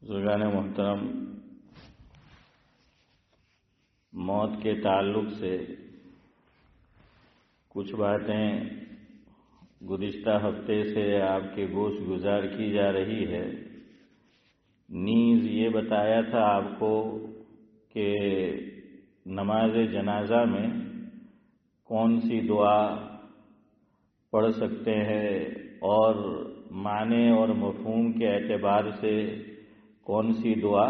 بزرگان محترم، موت کے تعلق سے کچھ باتیں گزشتہ ہفتے سے آپ کے گوش گزار کی جا رہی ہے۔ نیز یہ بتایا تھا آپ کو کہ نماز جنازہ میں کون سی دعا پڑھ سکتے ہیں اور معنی اور مفہوم کے اعتبار سے کون سی دعا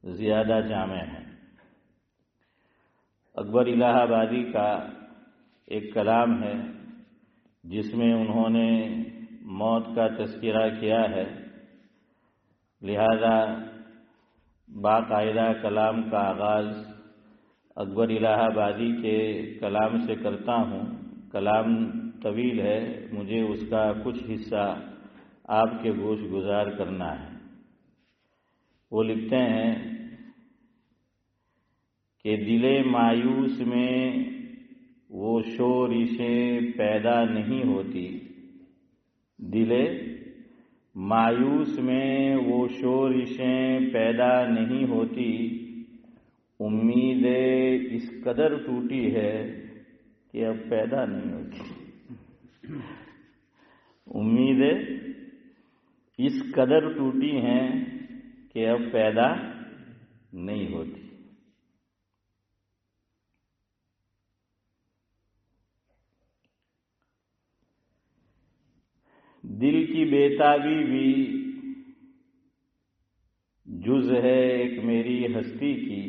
زیادہ جامع ہے۔ اکبر الہ آبادی کا ایک کلام ہے جس میں انہوں نے موت کا تذکرہ کیا ہے، لہذا باقاعدہ کلام کا آغاز اکبر الہ آبادی کے کلام سے کرتا ہوں۔ کلام طویل ہے، مجھے اس کا کچھ حصہ آپ کے گوش گزار کرنا ہے۔ وہ لکھتے ہیں کہ دل مایوس میں وہ شورشیں پیدا نہیں ہوتی، دل مایوس میں وہ شورشیں پیدا نہیں ہوتی، امید اس قدر ٹوٹی ہے کہ اب پیدا نہیں ہوتی، امید اس قدر ٹوٹی ہیں کہ اب پیدا نہیں ہوتی۔ دل کی بےتابی بھی جز ہے ایک میری ہستی کی،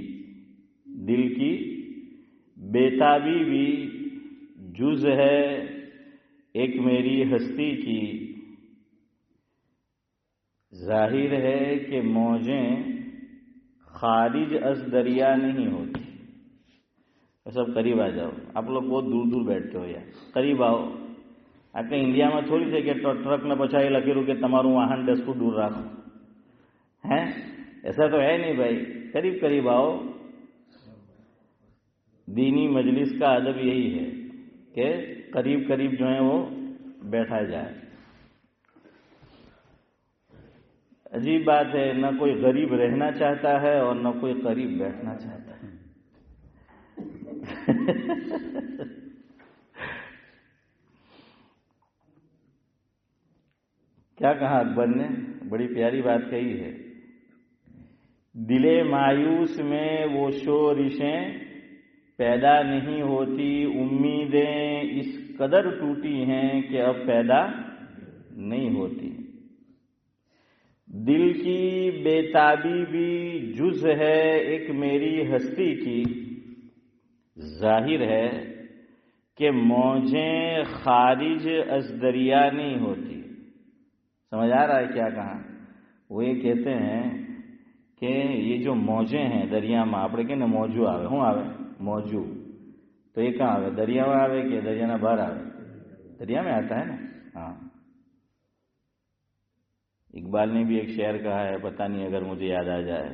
دل کی بےتابی بھی جز ہے ایک میری ہستی کی، ظاہر ہے کہ موجیں خارج از دریا نہیں ہوتی۔ سب قریب آ جاؤ، آپ لوگ بہت دور دور بیٹھتے ہو، یار قریب آؤ۔ આપણે ઇન્ડિયામાં થોડી છે કે ટ્રકને પછાડી લખેલું કે તમારું વાહન 10 ફૂટ દૂર રાખો, ہیں ایسا تو ہے نہیں بھائی، قریب قریب آؤ۔ دینی مجلس کا ادب یہی ہے کہ قریب قریب جو ہے وہ بیٹھا جائے۔ عجیب بات ہے، نہ کوئی غریب رہنا چاہتا ہے اور نہ کوئی قریب بیٹھنا چاہتا ہے۔ کیا کہا اکبر نے؟ بڑی پیاری بات کہی ہے، دل مایوس میں وہ شورشیں پیدا نہیں ہوتی، امیدیں اس قدر ٹوٹی ہیں کہ اب پیدا نہیں ہوتی۔ دل کی بےتابی بھی جز ہے ایک میری ہستی کی، ظاہر ہے کہ موجیں خارج از دریا نہیں ہوتی۔ سمجھ آ رہا ہے کیا کہا؟ وہ یہ کہتے ہیں کہ یہ جو موجیں ہیں دریا میں، آپ کہ موجو آوے ہوں آوے موجو، تو یہ کہاں آوے؟ دریا میں آوے کہ دریا نہ باہر آوے؟ دریا میں آتا ہے نا۔ ہاں، اقبال نے بھی ایک شعر کہا ہے، پتہ نہیں اگر مجھے یاد آ جائے،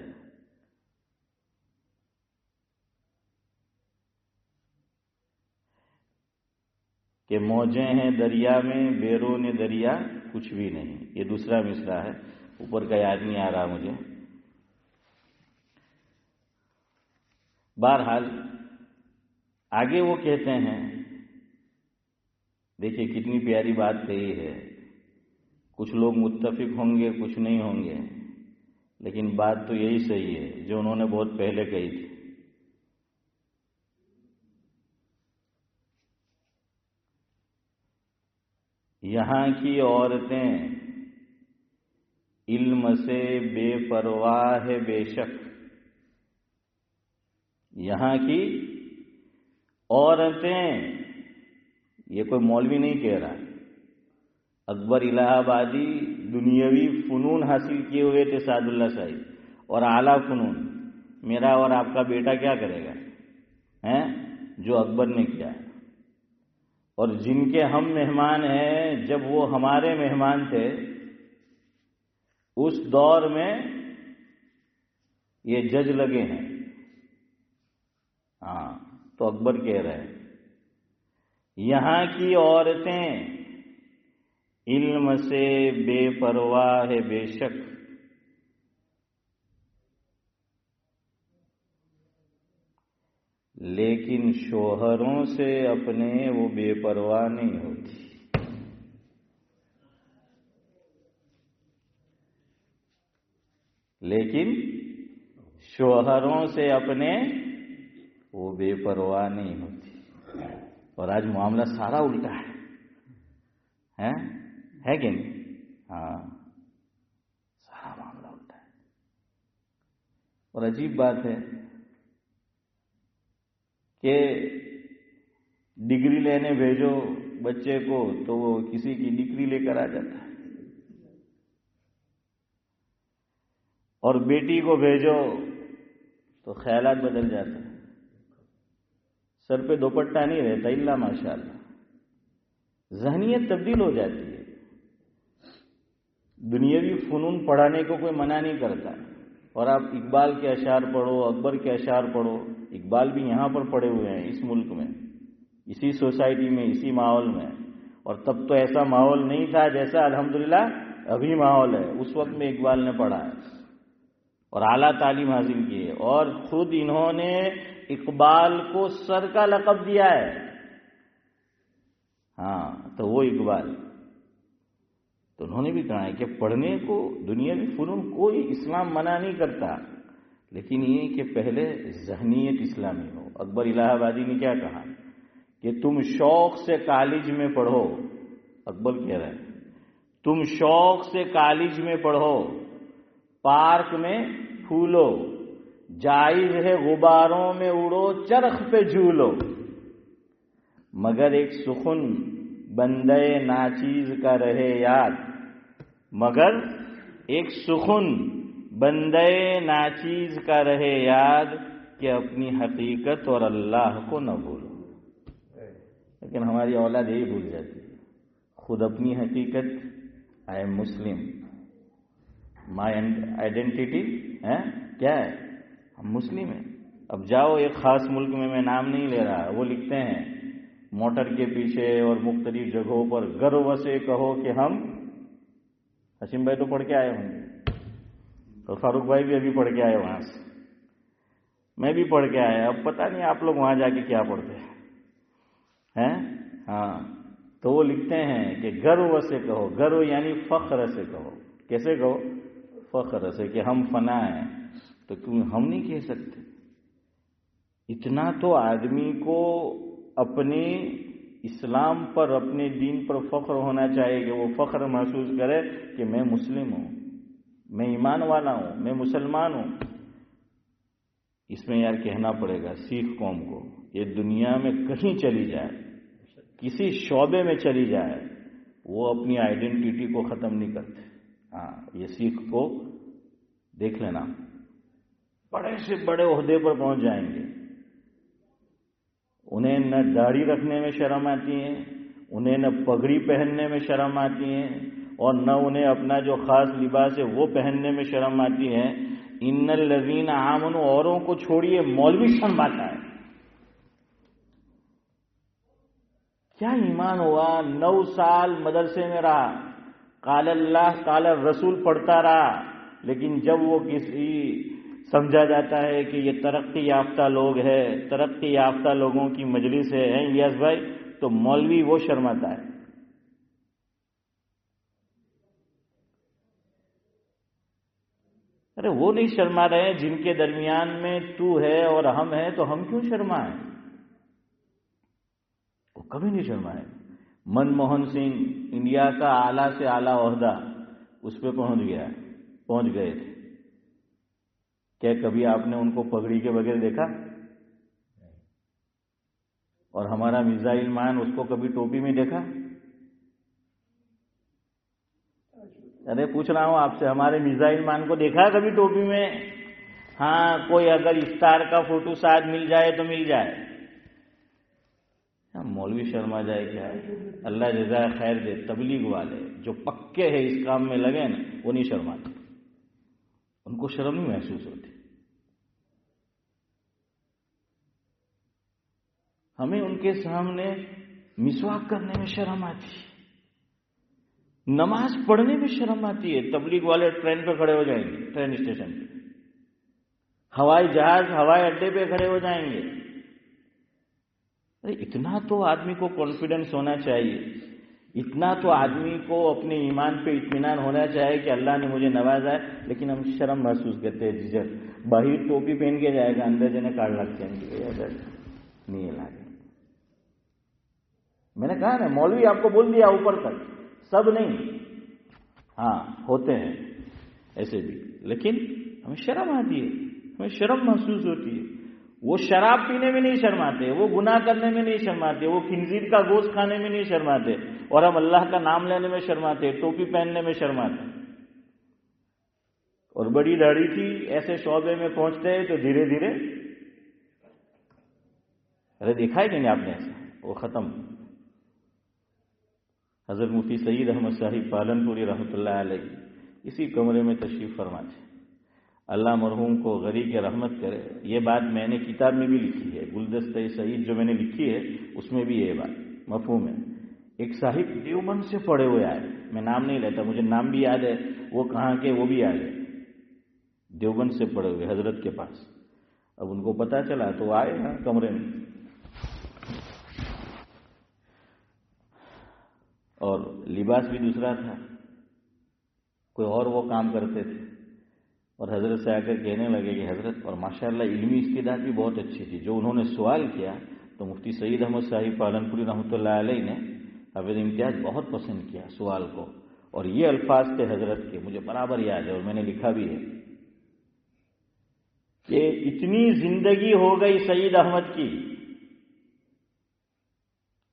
کہ موجیں ہیں دریا میں، بیرون دریا کچھ بھی نہیں۔ یہ دوسرا مصرع ہے، اوپر کا یاد نہیں آ رہا مجھے۔ بہرحال آگے وہ کہتے ہیں، دیکھیے کتنی پیاری بات کہی ہے۔ کچھ لوگ متفق ہوں گے، کچھ نہیں ہوں گے، لیکن بات تو یہی صحیح ہے جو انہوں نے بہت پہلے کہی تھی۔ یہاں کی عورتیں علم سے بے پرواہ ہے بے شک، یہاں کی عورتیں، یہ کوئی مولوی نہیں کہہ رہا، اکبر الہ آبادی دنیاوی فنون حاصل کیے ہوئے تھے سعد اللہ صاحب، اور اعلیٰ فنون میرا اور آپ کا بیٹا کیا کرے گا ہیں جو اکبر نے کیا ہے۔ اور جن کے ہم مہمان ہیں، جب وہ ہمارے مہمان تھے اس دور میں یہ جج لگے ہیں۔ ہاں، تو اکبر کہہ رہے ہیں یہاں کی عورتیں علم سے بے پرواہ ہے بے شک، لیکن شوہروں سے اپنے وہ بے پرواہ نہیں ہوتی. لیکن شوہروں سے اپنے وہ بے پرواہ نہیں ہوتی. اور آج معاملہ سارا الٹا ہے کہ نہیں؟ ہاں، سارا معاملہ الٹا ہے. اور عجیب بات ہے کہ ڈگری لینے بھیجو بچے کو تو وہ کسی کی ڈگری لے کر آ جاتا ہے، اور بیٹی کو بھیجو تو خیالات بدل جاتے ہیں. سر پہ دوپٹہ نہیں رہتا الا ماشاءاللہ. ذہنیت تبدیل ہو جاتی ہے. دنیاوی فنون پڑھانے کو کوئی منع نہیں کرتا، اور آپ اقبال کے اشعار پڑھو، اکبر کے اشعار پڑھو. اقبال بھی یہاں پر پڑھے ہوئے ہیں، اس ملک میں، اسی سوسائٹی میں، اسی ماحول میں. اور تب تو ایسا ماحول نہیں تھا جیسا الحمدللہ ابھی ماحول ہے. اس وقت میں اقبال نے پڑھا ہے اور اعلیٰ تعلیم حاصل کی ہے، اور خود انہوں نے اقبال کو سر کا لقب دیا ہے. ہاں، تو وہ اقبال تو انہوں نے بھی کہا ہے کہ پڑھنے کو دنیاوی فنون کوئی اسلام منع نہیں کرتا، لیکن یہ کہ پہلے ذہنیت اسلامی ہو. اکبر الہ آبادی نے کیا کہا کہ تم شوق سے کالج میں پڑھو. اکبر کہہ رہا ہے تم شوق سے کالج میں پڑھو، پارک میں پھولو، جائز ہے غباروں میں اڑو، چرخ پہ جھولو، مگر ایک سخن بندے ناچیز کا رہے یاد. مگر ایک سخن بندے ناچیز کا رہے یاد کہ اپنی حقیقت اور اللہ کو نہ بھولو. لیکن ہماری اولاد یہی بھول جاتی ہے، خود اپنی حقیقت، I am Muslim, my identity کیا ہے، ہم مسلم ہیں. اب جاؤ ایک خاص ملک میں نام نہیں لے رہا، وہ لکھتے ہیں موٹر کے پیچھے اور مختلف جگہوں پر گرو سے کہو کہ ہم، حسین بھائی تو پڑھ کے آئے ہوں گے، اور فاروق بھائی بھی ابھی پڑھ کے آئے وہاں سے، میں بھی پڑھ کے آیا. اب پتہ نہیں آپ لوگ وہاں جا کے کیا پڑھتے ہیں. ہاں، تو وہ لکھتے ہیں کہ گرو سے کہو، گرو یعنی فخر سے کہو. کیسے کہو؟ فخر سے، کہ ہم فنا ہیں. تو کیوں ہم نہیں کہہ سکتے؟ اتنا تو آدمی کو اپنے اسلام پر، اپنے دین پر فخر ہونا چاہیے کہ وہ فخر محسوس کرے کہ میں مسلم ہوں، میں ایمان والا ہوں، میں مسلمان ہوں. اس میں یار کہنا پڑے گا سکھ قوم کو، یہ دنیا میں کہیں چلی جائے، کسی شعبے میں چلی جائے، وہ اپنی آئیڈینٹی کو ختم نہیں کرتے. ہاں، یہ سکھ کو دیکھ لینا، بڑے سے بڑے عہدے پر پہنچ جائیں گے. انہیں نہ داڑھی رکھنے میں شرم آتی ہے، انہیں نہ پگڑی پہننے میں شرم آتی ہے، اور نہ انہیں اپنا جو خاص لباس ہے وہ پہننے میں شرم آتی ہے. ان الذین آمنوا، اوروں کو چھوڑیے، مولوی شرم آتا ہے. کیا ایمان ہوا؟ 9 سال مدرسے میں رہا، قال اللہ قال الرسول پڑھتا رہا، لیکن جب وہ کسی سمجھا جاتا ہے کہ یہ ترقی یافتہ لوگ ہے، ترقی یافتہ لوگوں کی مجلس ہے الیاس بھائی، تو مولوی وہ شرماتا ہے. ارے وہ نہیں شرما رہے جن کے درمیان میں تو ہے اور ہم ہیں، تو ہم کیوں شرمائیں؟ وہ کبھی نہیں شرمائے. منموہن سنگھ انڈیا کا اعلیٰ سے اعلیٰ عہدہ اس پہ پہنچ گئے تھے. کیا کبھی آپ نے ان کو پگڑی کے بغیر دیکھا؟ اور ہمارا میزائل مان اس کو کبھی ٹوپی میں دیکھا؟ ارے پوچھ رہا ہوں آپ سے، ہمارے میزائل مان کو دیکھا کبھی ٹوپی میں؟ ہاں، کوئی اگر افطار کا فوٹو ساتھ مل جائے تو مل جائے. مولوی شرما جائے کیا؟ اللہ جزائے خیر دے. تبلیغ والے جو پکے ہیں اس کام میں لگے نا، وہ نہیں شرماتے، ان کو شرم نہیں محسوس ہوتی. ہمیں ان کے سامنے مسواک کرنے میں شرم آتی ہے، نماز پڑھنے میں شرم آتی ہے. تبلیغ والے ٹرین پہ کھڑے ہو جائیں گے، ٹرین اسٹیشن پہ، ہوائی جہاز ہوائی اڈے پہ کھڑے ہو جائیں گے، ارے اتنا تو آدمی کو کانفیڈنس ہونا چاہیے، اتنا تو آدمی کو اپنے ایمان پہ اطمینان ہونا چاہیے کہ اللہ نے مجھے نوازا ہے، لیکن ہم شرم محسوس کرتے ہیں، جھجک، باہر ٹوپی پہن کے جائے گا، اندر جنے کاٹ لگتے ہیں نہیں لگے۔ میں نے کہا نا، مولوی آپ کو بول دیا اوپر تک، سب نہیں، ہاں ہوتے ہیں ایسے بھی، لیکن ہمیں شرم آتی ہے، ہمیں شرم محسوس ہوتی ہے۔ وہ شراب پینے میں نہیں شرماتے، وہ گناہ کرنے میں نہیں شرماتے، وہ خنزیر کا گوشت کھانے میں نہیں شرماتے، اور ہم اللہ کا نام لینے میں شرماتے، ٹوپی پہننے میں شرماتے، اور بڑی داڑھی کی ایسے شعبے میں پہنچتے ہیں تو دھیرے دھیرے، ارے دیکھا ہے کہ نہیں آپ نے ایسا، وہ ختم۔ حضرت مفتی سعید احمد صاحب پالنپوری رحمۃ اللہ علیہ اسی کمرے میں تشریف فرما تھے، اللہ مرحوم کو غریق رحمت کرے۔ یہ بات میں نے کتاب میں بھی لکھی ہے، گلدستہ سعید جو میں نے لکھی ہے اس میں بھی یہ بات مفہوم ہے۔ ایک صاحب دیوبند سے پڑھے ہوئے آئے، میں نام نہیں لیتا، مجھے نام بھی یاد ہے، وہ کہاں کے وہ بھی یاد ہے، دیوبند سے پڑھے ہوئے حضرت کے پاس۔ اب ان کو پتا چلا تو آئے نا کمرے میں، اور لباس بھی دوسرا تھا، کوئی اور وہ کام کرتے تھے، اور حضرت سے آ کر کہنے لگے کہ حضرت، اور ماشاءاللہ علمی استعداد بھی بہت اچھی تھی، جو انہوں نے سوال کیا تو مفتی سعید احمد صاحب پالنپوری رحمۃ اللہ علیہ نے حافظ امتیاز بہت پسند کیا سوال کو، اور یہ الفاظ تھے حضرت کے، مجھے برابر یاد ہے اور میں نے لکھا بھی ہے کہ اتنی زندگی ہو گئی سعید احمد کی،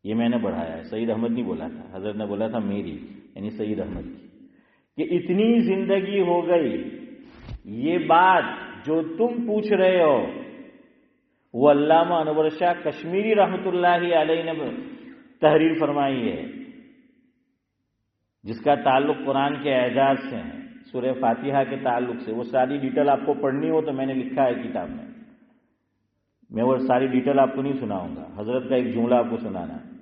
یہ میں نے بڑھایا ہے، سعید احمد نہیں بولا تھا، حضرت نے بولا تھا میری، یعنی سعید احمد کی، کہ اتنی زندگی ہو گئی، یہ بات جو تم پوچھ رہے ہو وہ علامہ انور شاہ کشمیری رحمۃ اللہ علیہ نے تحریر فرمائی ہے، جس کا تعلق قرآن کے اعجاز سے ہے، سورہ فاتحہ کے تعلق سے۔ وہ ساری ڈیٹیل آپ کو پڑھنی ہو تو میں نے لکھا ہے کتاب میں وہ ساری ڈیٹیل آپ کو نہیں سناؤں گا، حضرت کا ایک جملہ آپ کو سنانا ہے۔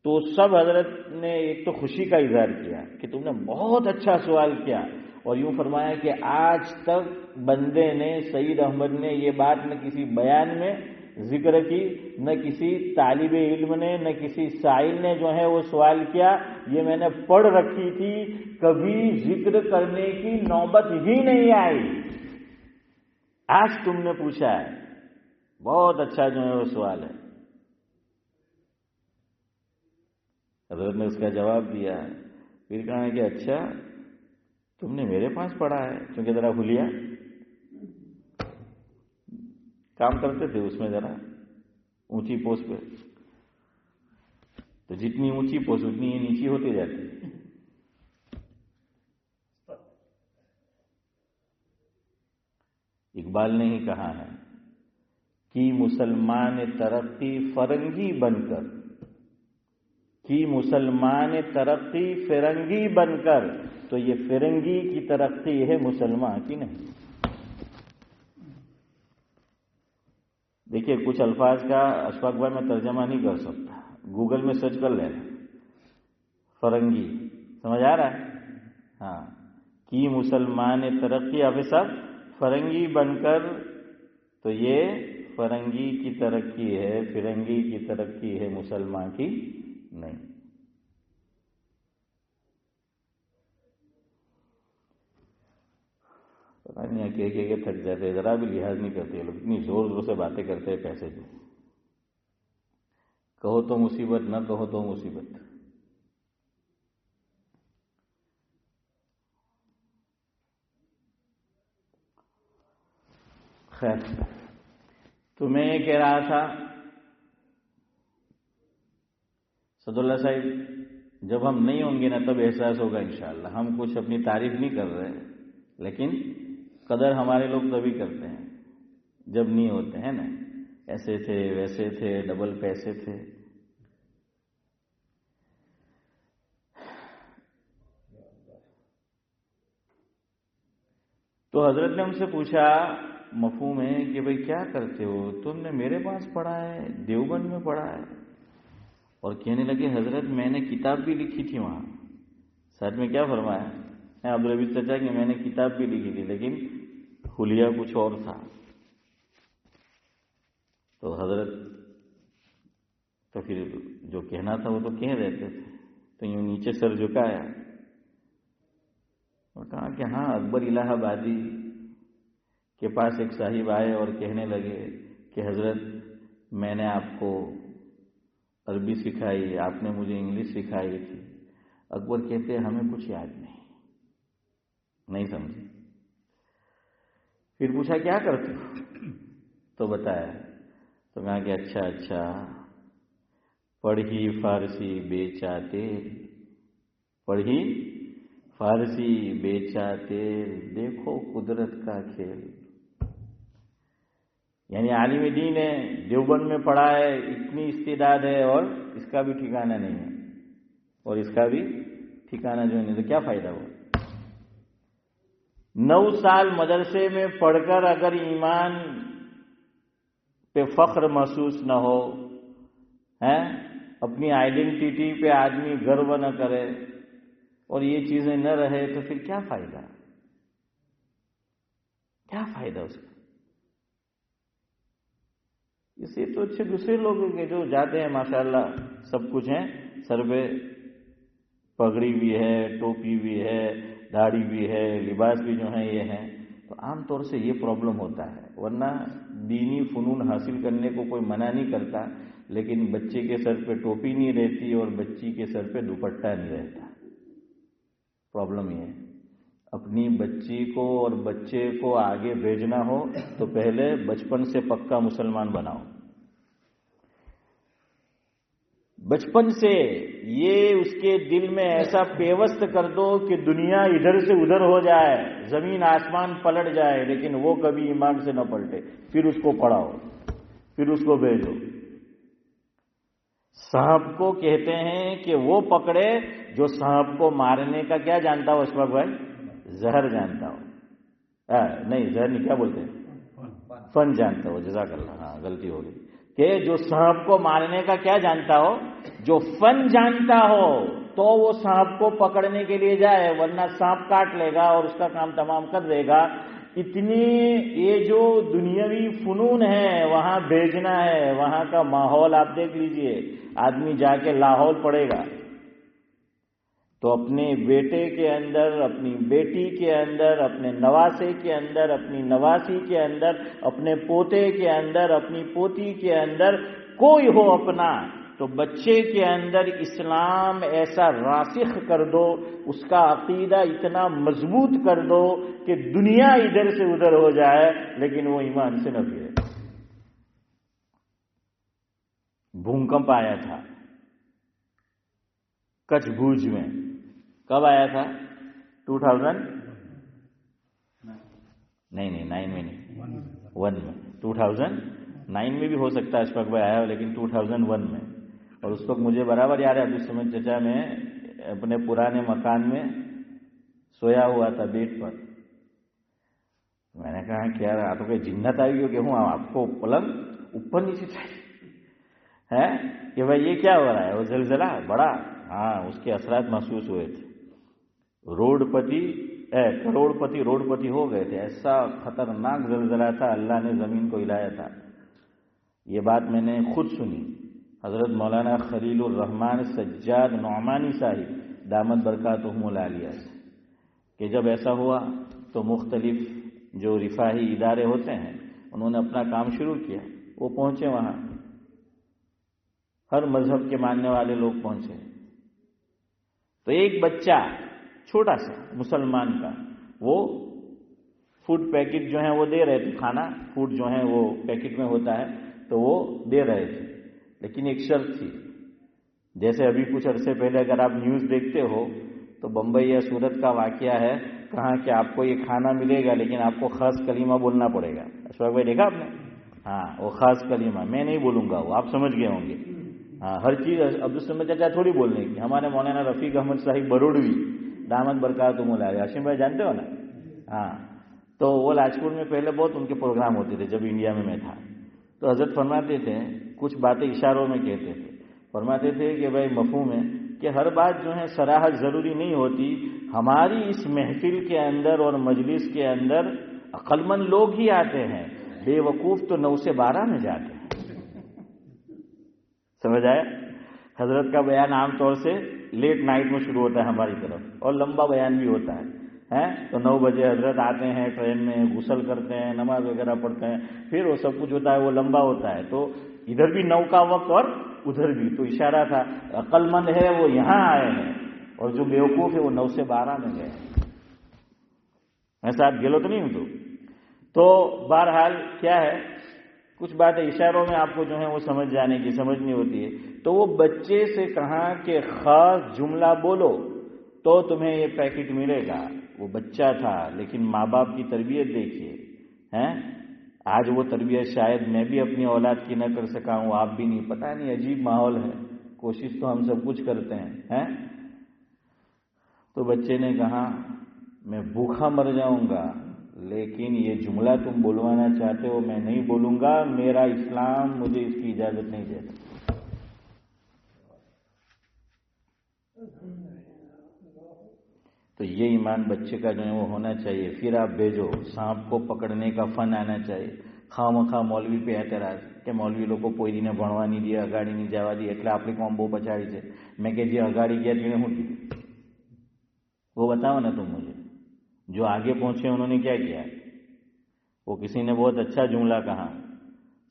تو سب حضرت نے ایک تو خوشی کا اظہار کیا کہ تم نے بہت اچھا سوال کیا، اور یوں فرمایا کہ آج تک بندے نے، سعید احمد نے یہ بات نہ کسی بیان میں ذکر کی، نہ کسی طالب علم نے، نہ کسی سائل نے جو ہے وہ سوال کیا، یہ میں نے پڑھ رکھی تھی، کبھی ذکر کرنے کی نوبت ہی نہیں آئی، آج تم نے پوچھا ہے، بہت اچھا جو ہے وہ سوال ہے۔ حضرت نے اس کا جواب دیا، پھر کہا کہ اچھا تم نے میرے پاس پڑھا ہے، کیونکہ ذرا حلیہ کام کرتے تھے اس میں، ذرا اونچی پوسٹ پہ، تو جتنی اونچی پوسٹ اتنی ہی نیچی ہوتی جاتی۔ اقبال نے ہی کہا ہے کہ مسلمان ترقی فرنگی بن کر، کہ مسلمان ترقی فرنگی بن کر، تو یہ فرنگی کی ترقی ہے، مسلمان کی نہیں۔ دیکھیے کچھ الفاظ کا اشفاق بھائی میں ترجمہ نہیں کر سکتا، گوگل میں سرچ کر لینا، فرنگی، سمجھ آ رہا ہے؟ ہاں، کہ مسلمان ترقی، اب سب فرنگی بن کر، تو یہ فرنگی کی ترقی ہے، فرنگی کی ترقی ہے، مسلمان کی نہیں۔ پتہ نہیں کہ تھک جاتے، ذرا بھی لحاظ نہیں کرتے لوگ، اتنی زور زور سے باتیں کرتے ہیں پیسے کی، کہو تو مصیبت، نہ کہو تو مصیبت۔ خیر، تو میں یہ کہہ رہا تھا سعد اللہ صاحب، جب ہم نہیں ہوں گے نا تب احساس ہوگا انشاءاللہ۔ ہم کچھ اپنی تعریف نہیں کر رہے، لیکن قدر ہمارے لوگ تبھی کرتے ہیں جب نہیں ہوتے ہیں نا، ایسے تھے ویسے تھے، ڈبل پیسے تھے۔ تو حضرت نے ہم سے پوچھا، مفہوم ہے کہ بھئی کیا کرتے ہو؟ تم نے میرے پاس پڑھا ہے، دیوبند میں پڑھا ہے؟ اور کہنے لگے حضرت میں نے کتاب بھی لکھی تھی وہاں۔ ساتھ میں کیا فرمایا عبدالعزیز چچا کہ میں نے کتاب بھی لکھی تھی، لیکن حلیہ کچھ اور تھا۔ تو حضرت تو پھر جو کہنا تھا وہ تو کہہ دیتے تھے، تو یوں نیچے سر جھکایا اور کہا کہ ہاں اکبر الہ آبادی کے پاس ایک صاحب آئے اور کہنے لگے کہ حضرت میں نے آپ کو عربی سکھائی، آپ نے مجھے انگلش سکھائی تھی۔ اکبر کہتے ہیں ہمیں کچھ یاد نہیں سمجھے۔ پھر پوچھا کیا کرتے ہو؟ تو بتایا، تو کہا کہ اچھا پڑھی فارسی بیچا تیل، پڑھی فارسی بیچا تیل، دیکھو قدرت کا کھیل۔ یعنی عالم دین ہے، دیوبند میں پڑھا ہے، اتنی استعداد ہے اور اس کا بھی ٹھکانہ نہیں ہے، اور اس کا بھی ٹھکانہ جو نہیں، تو کیا فائدہ ہوا؟ 9 سال مدرسے میں پڑھ کر اگر ایمان پہ فخر محسوس نہ ہو، اپنی آئیڈینٹی پہ آدمی گرو نہ کرے اور یہ چیزیں نہ رہے، تو پھر کیا فائدہ؟ کیا فائدہ اس کا؟ اس سے تو اچھے دوسرے لوگوں کے جو جاتے ہیں ماشاءاللہ سب کچھ ہیں، سر پہ پگڑی بھی ہے، ٹوپی بھی ہے، داڑھی بھی ہے، لباس بھی جو ہے یہ ہیں، تو عام طور سے یہ پرابلم ہوتا ہے۔ ورنہ دینی فنون حاصل کرنے کو کوئی منع نہیں کرتا، لیکن بچے کے سر پہ ٹوپی نہیں رہتی اور بچی کے سر پہ دوپٹہ نہیں رہتا۔ پرابلم یہ ہے، اپنی بچی کو اور بچے کو آگے بھیجنا ہو تو پہلے بچپن سے پکا مسلمان بناؤ۔ بچپن سے یہ اس کے دل میں ایسا پیوست کر دو کہ دنیا ادھر سے ادھر ہو جائے، زمین آسمان پلٹ جائے، لیکن وہ کبھی ایمان سے نہ پلٹے، پھر اس کو پڑھاؤ، پھر اس کو بھیجو۔ سانپ کو کہتے ہیں کہ وہ پکڑے جو سانپ کو مارنے کا کیا جانتا ہو اشفاق بھائی؟ زہر جانتا ہو، نہیں زہر نہیں، کیا بولتے ہیں؟ فن جانتا ہو، جزاک اللہ، ہاں غلطی ہو گئی، کہ جو سانپ کو مارنے کا کیا جانتا ہو، جو فن جانتا ہو تو وہ سانپ کو پکڑنے کے لیے جائے، ورنہ سانپ کاٹ لے گا اور اس کا کام تمام کر دے گا۔ اتنی یہ جو دنیاوی فنون ہے وہاں بھیجنا ہے، وہاں کا ماحول آپ دیکھ لیجئے، آدمی جا کے لاہور پڑے گا تو اپنے بیٹے کے اندر، اپنی بیٹی کے اندر، اپنے نواسے کے اندر، اپنی نواسی کے اندر، اپنے پوتے کے اندر، اپنی پوتی کے اندر کوئی ہو اپنا، تو بچے کے اندر اسلام ایسا راسخ کر دو، اس کا عقیدہ اتنا مضبوط کر دو کہ دنیا ادھر سے ادھر ہو جائے لیکن وہ ایمان سے نہ پھرے۔ بھوکمپ آیا تھا کچھ بھوج میں، کب آیا تھا؟ 2000 نہیں 9 میں نہیں، 1 میں، 2009 میں بھی ہو سکتا ہے اشفاق بھائی آیا ہو، لیکن 2001 میں۔ اور اس وقت مجھے برابر یاد ہے، ابو سمجھ چچا میں اپنے پرانے مکان میں سویا ہوا تھا بیڈ پر۔ میں نے کہا کہ یار آپ کو جنت آئی ہو کہ ہوں آپ کو پلنگ اوپر نیچے چاہیے ہے کہ بھائی یہ کیا ہو رہا ہے؟ وہ زلزلہ بڑا، ہاں اس کے اثرات محسوس ہوئے تھے، کروڑ پتی ہو گئے تھے، ایسا خطرناک زلزلہ تھا، اللہ نے زمین کو ہلایا تھا۔ یہ بات میں نے خود سنی، حضرت مولانا خلیل الرحمن سجاد نعمانی صاحب دامت برکاتہم العالیہ سے، کہ جب ایسا ہوا تو مختلف جو رفاہی ادارے ہوتے ہیں انہوں نے اپنا کام شروع کیا، وہ پہنچے وہاں، ہر مذہب کے ماننے والے لوگ پہنچے، تو ایک بچہ چھوٹا سا مسلمان کا، وہ فوڈ پیکٹ جو ہیں وہ دے رہے تھے، کھانا فوڈ جو ہیں وہ پیکٹ میں ہوتا ہے تو وہ دے رہے تھے، لیکن ایک شرط تھی، جیسے ابھی کچھ عرصے پہلے اگر آپ نیوز دیکھتے ہو تو بمبئی یا سورت کا واقعہ ہے، کہاں کہ آپ کو یہ کھانا ملے گا لیکن آپ کو خاص کلمہ بولنا پڑے گا۔ اشفاق بھائی دیکھا آپ نے؟ ہاں وہ خاص کلمہ میں نہیں بولوں گا، وہ آپ سمجھ گئے ہوں گے۔ ہاں ہر چیز عبدالسمد چچا تھوڑی بولنے کی، ہمارے مولانا رفیق احمد صاحب بروڑوی دامت برکاتہم العالیہ، ہاشم بھائی جانتے ہو نا؟ ہاں تو وہ لاجپور میں پہلے بہت ان کے پروگرام ہوتے تھے جب انڈیا میں تھا، تو حضرت فرماتے تھے، کچھ باتیں اشاروں میں کہتے تھے، فرماتے تھے کہ بھائی مفہوم ہے کہ ہر بات جو ہے صراحت ضروری نہیں ہوتی، ہماری اس محفل کے اندر اور مجلس کے اندر عقل مند لوگ ہی آتے ہیں، بے وقوف تو 9 سے 12 میں جاتے ہیں، سمجھ آیا؟ حضرت کا بیان عام طور سے لیٹ نائٹ میں شروع ہوتا ہے ہماری طرف، اور لمبا بیان بھی ہوتا ہے تو 9 بجے حضرت آتے ہیں ٹرین میں، غسل کرتے ہیں، نماز وغیرہ پڑھتے ہیں، پھر وہ سب کچھ ہوتا ہے، وہ لمبا ہوتا ہے. تو ادھر بھی 9 کا وقت اور ادھر بھی. تو اشارہ تھا عقل مند ہے وہ یہاں آئے ہیں، اور جو بیوقوف ہے وہ 9 سے 12 میں گئے. ایسا آپ گلو تو نہیں ہوں تو بہرحال کیا ہے، کچھ باتیں اشاروں میں آپ کو جو ہے وہ سمجھ جانے کی سمجھنی ہوتی ہے. تو وہ بچے سے کہا کہ خاص جملہ بولو تو تمہیں یہ پیکٹ ملے گا. وہ بچہ تھا، لیکن ماں باپ کی تربیت دیکھیے. آج وہ تربیت شاید میں بھی اپنی اولاد کی نہ کر سکا ہوں، آپ بھی نہیں، پتہ نہیں، عجیب ماحول ہے. کوشش تو ہم سب کچھ کرتے ہیں. تو بچے نے کہا میں بھوکا مر جاؤں گا، لیکن یہ جملہ تم بولوانا چاہتے ہو میں نہیں بولوں گا، میرا اسلام مجھے اس کی اجازت نہیں دیتا. تو یہ ایمان بچے کا جو ہے وہ ہونا چاہیے. پھر آپ بھیجو، سانپ کو پکڑنے کا فن آنا چاہیے. خواہ مخواہ مولوی پہ اعتراض کہ مولوی لوگ کو کوئی دن ભણવા નહીં દે، અગાડી નહીં જવા દે، એટલે આપણે કોમ બહુ પછાડી છે. મેં کہ જે અગાડી ગયા તેને શું કીધું وہ بتاؤ نا تم مجھے. جو آگے پہنچے انہوں نے کیا کیا؟ وہ کسی نے بہت اچھا جملہ کہا،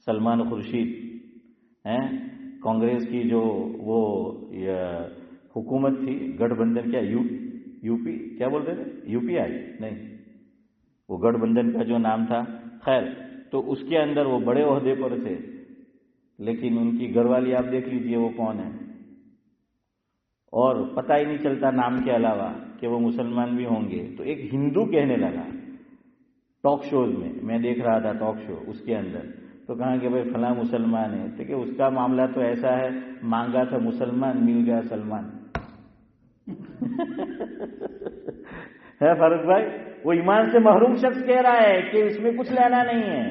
سلمان خورشید کانگریس کی جو وہ حکومت تھی، گٹھ بندھن، کیا یو پی کیا بولتے تھے، یو پی آئی نہیں، وہ گٹھ بندھن کا جو نام تھا، خیر. تو اس کے اندر وہ بڑے عہدے پر تھے، لیکن ان کی گھر والی آپ دیکھ لیجئے وہ کون ہے، اور پتہ ہی نہیں چلتا نام کے علاوہ کہ وہ مسلمان بھی ہوں گے. تو ایک ہندو کہنے لگا ٹاک شوز میں دیکھ رہا تھا ٹاک شو، اس کے اندر تو کہا کہ بھائی فلاں مسلمان ہے. تو کہ اس کا معاملہ تو ایسا ہے، مانگا تھا مسلمان مل گیا سلمان. ہے فاروق بھائی، وہ ایمان سے محروم شخص کہہ رہا ہے کہ اس میں کچھ لینا نہیں ہے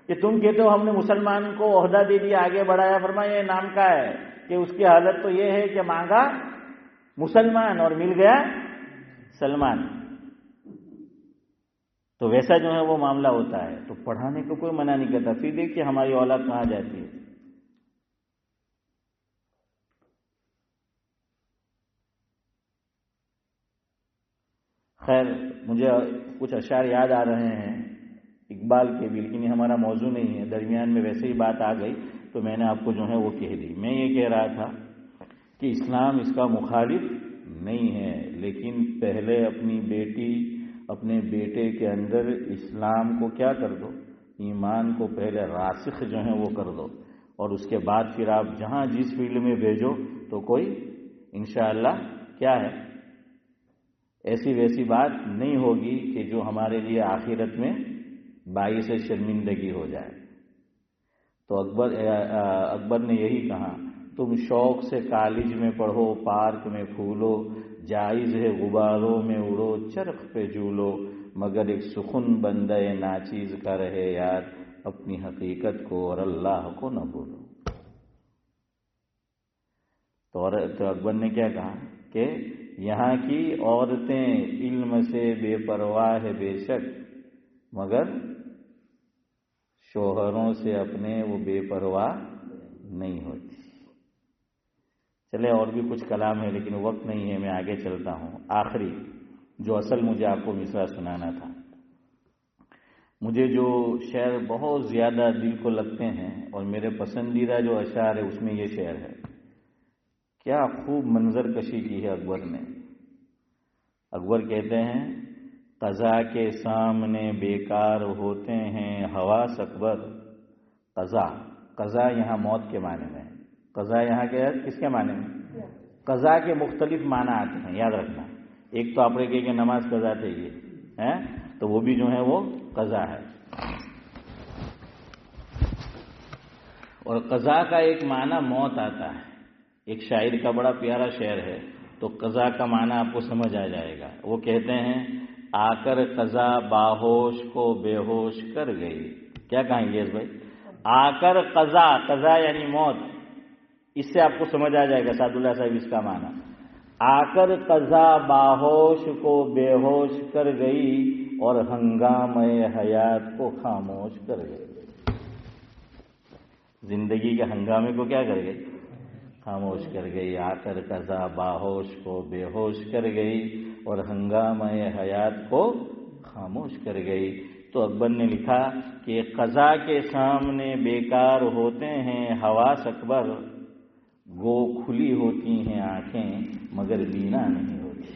کہ تم کہتے ہو ہم نے مسلمان کو عہدہ دے دیا، آگے بڑھایا. فرمایا یہ نام کا ہے کہ اس کی حالت تو یہ ہے کہ مانگا مسلمان اور مل گیا سلمان. تو ویسا جو ہے وہ معاملہ ہوتا ہے. تو پڑھانے کو کوئی منع نہیں کرتا. پھر دیکھیے ہماری اولاد کہاں جاتی ہے. خیر مجھے کچھ اشعار یاد آ رہے ہیں اقبال کے بھی، لیکن یہ ہمارا موضوع نہیں ہے. درمیان میں ویسے ہی بات آ گئی تو میں نے آپ کو جو ہے وہ کہہ دی. میں یہ کہہ رہا تھا کہ اسلام اس کا مخالف نہیں ہے، لیکن پہلے اپنی بیٹی اپنے بیٹے کے اندر اسلام کو کیا کر دو، ایمان کو پہلے راسخ جو ہے وہ کر دو، اور اس کے بعد پھر آپ جہاں جس فیلڈ میں بھیجو تو کوئی انشاءاللہ کیا ہے ایسی ویسی بات نہیں ہوگی کہ جو ہمارے لیے آخرت میں باعث شرمندگی ہو جائے. تو اکبر نے یہی کہا تم شوق سے کالج میں پڑھو، پارک میں پھولو، جائز ہے غباروں میں اڑو، چرخ پہ جھولو، مگر ایک سخن بندہ ناچیز کا رہے یاد، اپنی حقیقت کو اور اللہ کو نہ بھولو. تو اکبر نے کیا کہا کہ یہاں کی عورتیں علم سے بے پرواہ ہے بے شک، مگر شوہروں سے اپنے وہ بے پرواہ نہیں ہوتی. چلے اور بھی کچھ کلام ہے لیکن وقت نہیں ہے، میں آگے چلتا ہوں. آخری جو اصل مجھے آپ کو مصرع سنانا تھا، مجھے جو شعر بہت زیادہ دل کو لگتے ہیں اور میرے پسندیدہ جو اشعار ہے اس میں یہ شعر ہے. کیا خوب منظر کشی کی ہے اکبر نے. اکبر کہتے ہیں قضا کے سامنے بیکار ہوتے ہیں حواس اکبر. قضا یہاں موت کے معنی میں ہے. قضا یہاں کے کس کے معنی میں؟ قضا کے مختلف معنی آتے ہیں، یاد رکھنا. ایک تو آپ نے کہا کہ نماز قضا چاہیے ہے تو وہ بھی جو ہے وہ قضا ہے. اور قضا کا ایک معنی موت آتا ہے. ایک شاعر کا بڑا پیارا شعر ہے، تو قضا کا معنی آپ کو سمجھ آ جائے گا. وہ کہتے ہیں آ کر قضا باہوش کو بے ہوش کر گئی. کیا کہیں گے اس بھائی؟ آ کر قضا یعنی موت. اس سے آپ کو سمجھ آ جائے گا سعد اللہ صاحب اس کا معنی. آ کر قضا باہوش کو بے ہوش کر گئی اور ہنگامہ حیات کو خاموش کر گئی. زندگی کے ہنگامے کو کیا کر گئی؟ خاموش کر گئی، آ کر قضا باہوش کو بے ہوش کر گئی اور ہنگامہ حیات کو خاموش کر گئی۔ تو اکبر نے لکھا کہ قضا کے سامنے بیکار ہوتے ہیں حواس اکبر، گو کھلی ہوتی ہیں آنکھیں مگر بینا نہیں ہوتی۔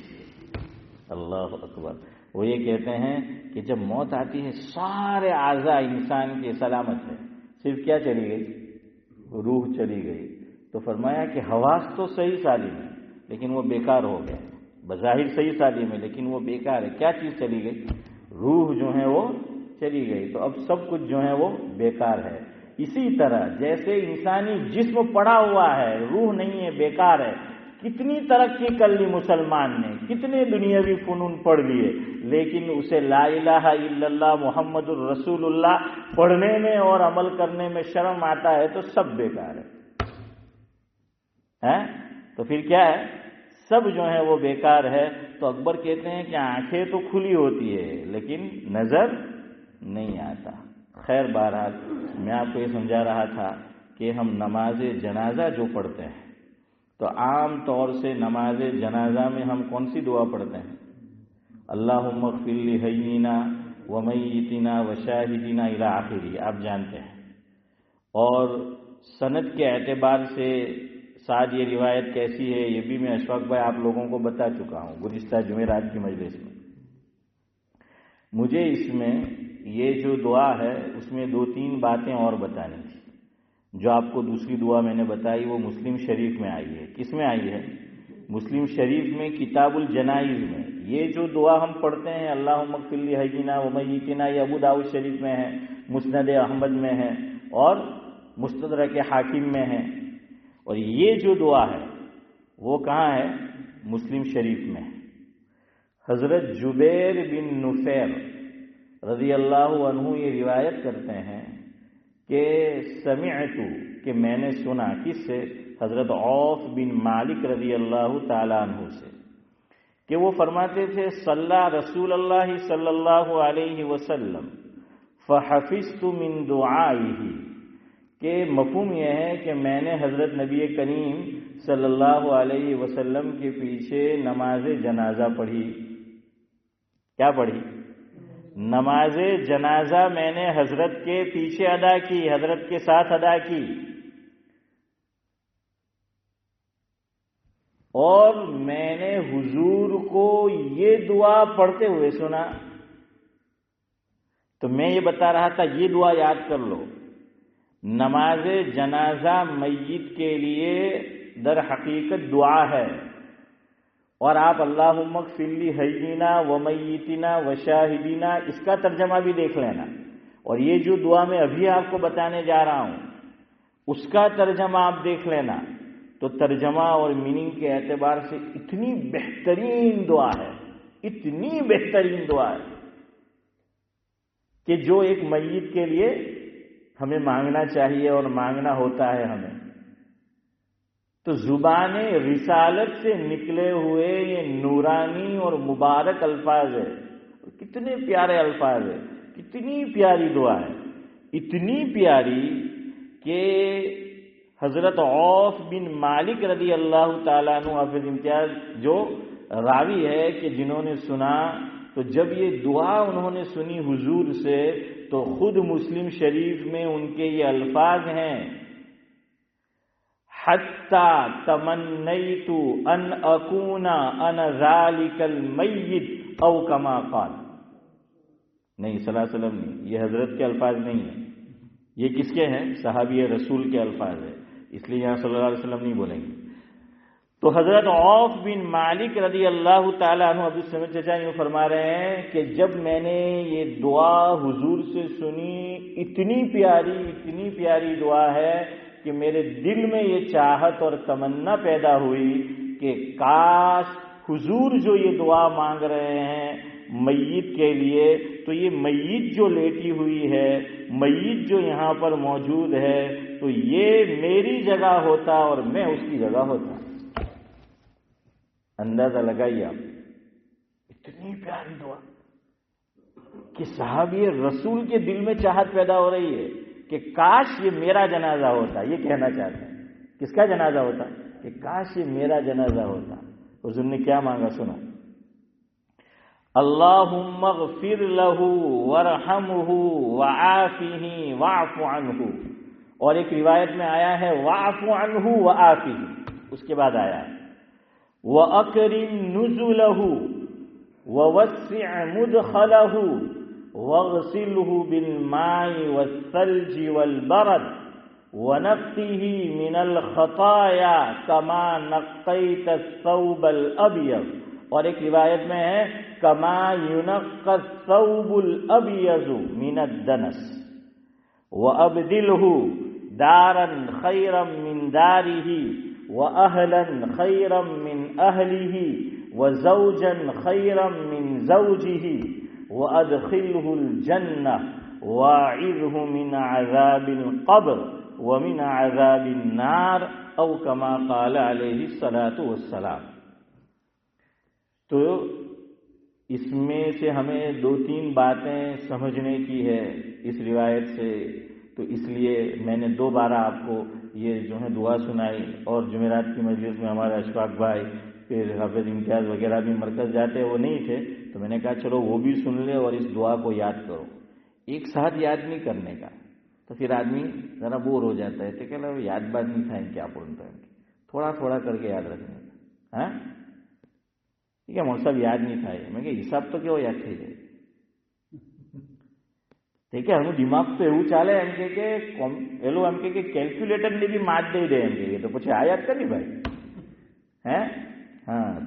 اللہ اکبر۔ وہ یہ کہتے ہیں کہ جب موت آتی ہے سارے اعضاء انسان کے سلامت ہے، صرف کیا چلی گئی؟ روح چلی گئی۔ تو فرمایا کہ حواس تو صحیح سالم ہے لیکن وہ بیکار ہو گئے، بظاہر صحیح سالم ہے لیکن وہ بیکار ہے۔ کیا چیز چلی گئی؟ روح جو ہے وہ چلی گئی۔ تو اب سب کچھ جو ہے وہ بیکار ہے۔ اسی طرح جیسے انسانی جسم پڑا ہوا ہے، روح نہیں ہے، بیکار ہے۔ کتنی ترقی کر لی مسلمان نے، کتنے دنیاوی فنون پڑھ لیے، لیکن اسے لا الہ الا اللہ محمد الرسول اللہ پڑھنے میں اور عمل کرنے میں شرم آتا ہے تو سب بیکار ہے۔ تو پھر کیا ہے؟ سب جو ہے وہ بیکار ہے۔ تو اکبر کہتے ہیں کہ آنکھیں تو کھلی ہوتی ہے لیکن نظر نہیں آتا۔ خیر بہرحال میں آپ کو یہ سمجھا رہا تھا کہ ہم نماز جنازہ جو پڑھتے ہیں تو عام طور سے نماز جنازہ میں ہم کون سی دعا پڑھتے ہیں؟ اللہم اغفر لحینا ومیتنا وشاہدنا الی آخری، آپ جانتے ہیں۔ اور سند کے اعتبار سے ساتھ یہ روایت کیسی ہے یہ بھی میں اشفاق بھائی آپ لوگوں کو بتا چکا ہوں گزشتہ جمعرات کی مجلس میں۔ مجھے اس میں یہ جو دعا ہے اس میں 2-3 باتیں اور بتانی تھی۔ جو آپ کو دوسری دعا میں نے بتائی وہ مسلم شریف میں آئی ہے۔ کس میں آئی ہے؟ مسلم شریف میں کتاب الجنائز میں۔ یہ جو دعا ہم پڑھتے ہیں اللہم اغفر لحینا ومیتنا، یہ ابو داؤد شریف میں ہے، مسند احمد میں ہے اور مستدرک حاکم میں ہے۔ اور یہ جو دعا ہے وہ کہاں ہے؟ مسلم شریف میں۔ حضرت جبیر بن نفیر رضی اللہ عنہ یہ روایت کرتے ہیں کہ سمعت، کہ میں نے سنا، کس سے؟ حضرت عوف بن مالک رضی اللہ تعالی عنہ سے، کہ وہ فرماتے تھے صلی رسول اللہ صلی اللہ علیہ وسلم فحفظت من دعائه، کہ مفہوم یہ ہے کہ میں نے حضرت نبی کریم صلی اللہ علیہ وسلم کے پیچھے نماز جنازہ پڑھی۔ کیا پڑھی؟ نماز جنازہ میں نے حضرت کے پیچھے ادا کی، حضرت کے ساتھ ادا کی، اور میں نے حضور کو یہ دعا پڑھتے ہوئے سنا۔ تو میں یہ بتا رہا تھا یہ دعا یاد کر لو۔ نماز جنازہ میت کے لیے در حقیقت دعا ہے، اور آپ اللہم اغفر لحینا ومیتنا وشاہدنا اس کا ترجمہ بھی دیکھ لینا، اور یہ جو دعا میں ابھی آپ کو بتانے جا رہا ہوں اس کا ترجمہ آپ دیکھ لینا۔ تو ترجمہ اور میننگ کے اعتبار سے اتنی بہترین دعا ہے، اتنی بہترین دعا ہے کہ جو ایک میت کے لیے ہمیں مانگنا چاہیے اور مانگنا ہوتا ہے ہمیں۔ تو زبان رسالت سے نکلے ہوئے یہ نورانی اور مبارک الفاظ ہے، کتنے پیارے الفاظ ہیں، کتنی پیاری دعا ہے، اتنی پیاری کہ حضرت عوف بن مالک رضی اللہ تعالیٰ عنہ حافظ امتیاز جو راوی ہے کہ جنہوں نے سنا، تو جب یہ دعا انہوں نے سنی حضور سے تو خود مسلم شریف میں ان کے یہ الفاظ ہیں حتی تمنیت ان اکون انا ذالک المیت او کما قال، نہیں صلی اللہ علیہ وسلم نہیں، یہ حضرت کے الفاظ نہیں ہیں، یہ کس کے ہیں؟ صحابی رسول کے الفاظ ہیں، اس لیے یہاں صلی اللہ علیہ وسلم نہیں بولیں گے۔ تو حضرت عوف بن مالک رضی اللہ تعالیٰ عنہ عبد السمد چچا یوں فرما رہے ہیں کہ جب میں نے یہ دعا حضور سے سنی، اتنی پیاری دعا ہے کہ میرے دل میں یہ چاہت اور تمنا پیدا ہوئی کہ کاش حضور جو یہ دعا مانگ رہے ہیں میت کے لیے، تو یہ میت جو لیٹی ہوئی ہے، میت جو یہاں پر موجود ہے، تو یہ میری جگہ ہوتا اور میں اس کی جگہ ہوتا۔ اندازہ لگائیے آپ، اتنی پیاری دعا کہ صحابی رسول کے دل میں چاہت پیدا ہو رہی ہے کہ کاش یہ میرا جنازہ ہوتا، یہ کہنا چاہتے ہیں کس کا جنازہ ہوتا کہ کاش یہ میرا جنازہ ہوتا. حضور نے کیا مانگا سنو، اللہم اغفر لہ وارحمہ وعافہ واعف عنہ، اور ایک روایت میں آیا ہے واعف عنہ وعافہ، اس کے بعد آیا ہے وَأَكْرِمْ نُزُلَهُ وَوَسِّعْ مُدْخَلَهُ وَاغْسِلْهُ بِالْمَاءِ وَالثَّلْجِ وَالْبَرَدِ وَنَقِّهِ مِنَ الْخَطَايَا كَمَا نَقَّيْتَ الثَّوْبَ الْأَبْيَضَ، اور ایک روایت میں ہے كَمَا يُنَقَّى الثَّوْبُ الْأَبْيَضُ مِنَ الدَّنَسِ وَأَبْدِلْهُ دَارًا خَيْرًا مِنْ دَارِهِ وَأَهْلًا خَيْرًا مِنْ أَهْلِهِ وَزَوْجًا خَيْرًا مِنْ زَوْجِهِ وَأَدْخِلْهُ الْجَنَّةَ وَأَعِذْهُ مِنْ عَذَابِ الْقَبْرِ وَمِنْ عَذَابِ النَّارِ أَوْ كَمَا قَالَ عَلَيْهِ الصَّلَاةُ وَالسَّلَامُ. تو اس میں سے ہمیں 2-3 باتیں سمجھنے کی ہے اس روایت سے، تو اس لیے میں نے 2 بار آپ کو یہ جو ہے دعا سنائی، اور جمعرات کی مجلس میں ہمارے اشفاق بھائی پھر حافظ امتیاز وغیرہ بھی مرکز جاتے، وہ نہیں تھے، تو میں نے کہا چلو وہ بھی سن لے اور اس دعا کو یاد کرو. ایک ساتھ یاد نہیں کرنے کا، تو پھر آدمی ذرا بور ہو جاتا ہے، تو کہ یاد بات نہیں تھا کیا پڑھتا ہے، تھوڑا تھوڑا کر کے یاد رکھنے کا. ہاں ٹھیک ہے مول صاحب یاد نہیں تھا، میں کہ حساب تو کیوں یاد થઈ જાય. ٹھیک ہے હમણાં દિમાગ તો એવું ચાલે એમ કે પેલું એમ કે કેલ્ક્યુલેટરની બી માત દઈ દે એમ કે તો પછી આ યાદ કરી ભાઈ. હે હા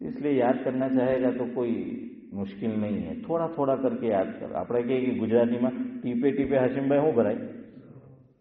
اس لیے یاد کرنا چاہے گا تو کوئی મુશ્કેલ નહીં ہے، થોડા થોડા કરકે યાદ કર. આપણે કહીએ કે ગુજરાતીમાં ટીપે ટીપે હાશિમભાઈ શું ભરાય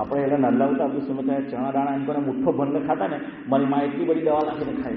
આપણે એને નલ્લા હતા આપણે સમજતા ચણા દાણા એમ કરીને મુઠ્ઠો ભરીને ખાતા ને, મારી માં એટલી બધી દવા નાખીને ખાઈ.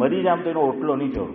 મરી જામ તો એનો ઓટલો નહીં છોડો.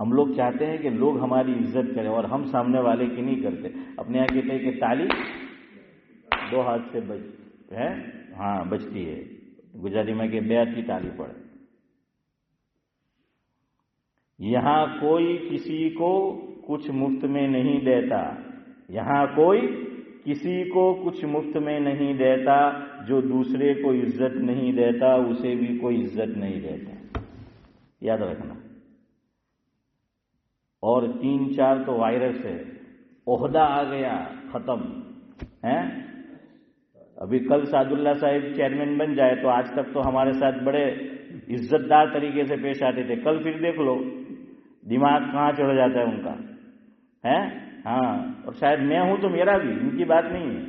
ہم لوگ چاہتے ہیں کہ لوگ ہماری عزت کریں اور ہم سامنے والے کی نہیں کرتے. اپنے یہاں کہتے ہیں کہ تالی 2 ہاتھ سے بجتی ہے. گجراتی میں کہ 2 ہاتھ کی تالی پڑے. یہاں کوئی کسی کو کچھ مفت میں نہیں دیتا. یہاں کوئی کسی کو کچھ مفت میں نہیں دیتا. جو دوسرے کو عزت نہیں دیتا اسے بھی کوئی عزت نہیں دیتا. یاد رکھنا. اور 3-4 تو وائرس ہے. عہدہ آ گیا ختم ہے. ابھی کل سعد اللہ صاحب چیئرمین بن جائے تو آج تک تو ہمارے ساتھ بڑے عزت دار طریقے سے پیش آتے تھے. کل پھر دیکھ لو دماغ کہاں چڑھ جاتا ہے ان کا ہے. ہاں اور شاید میں ہوں تو میرا بھی. ان کی بات نہیں ہے.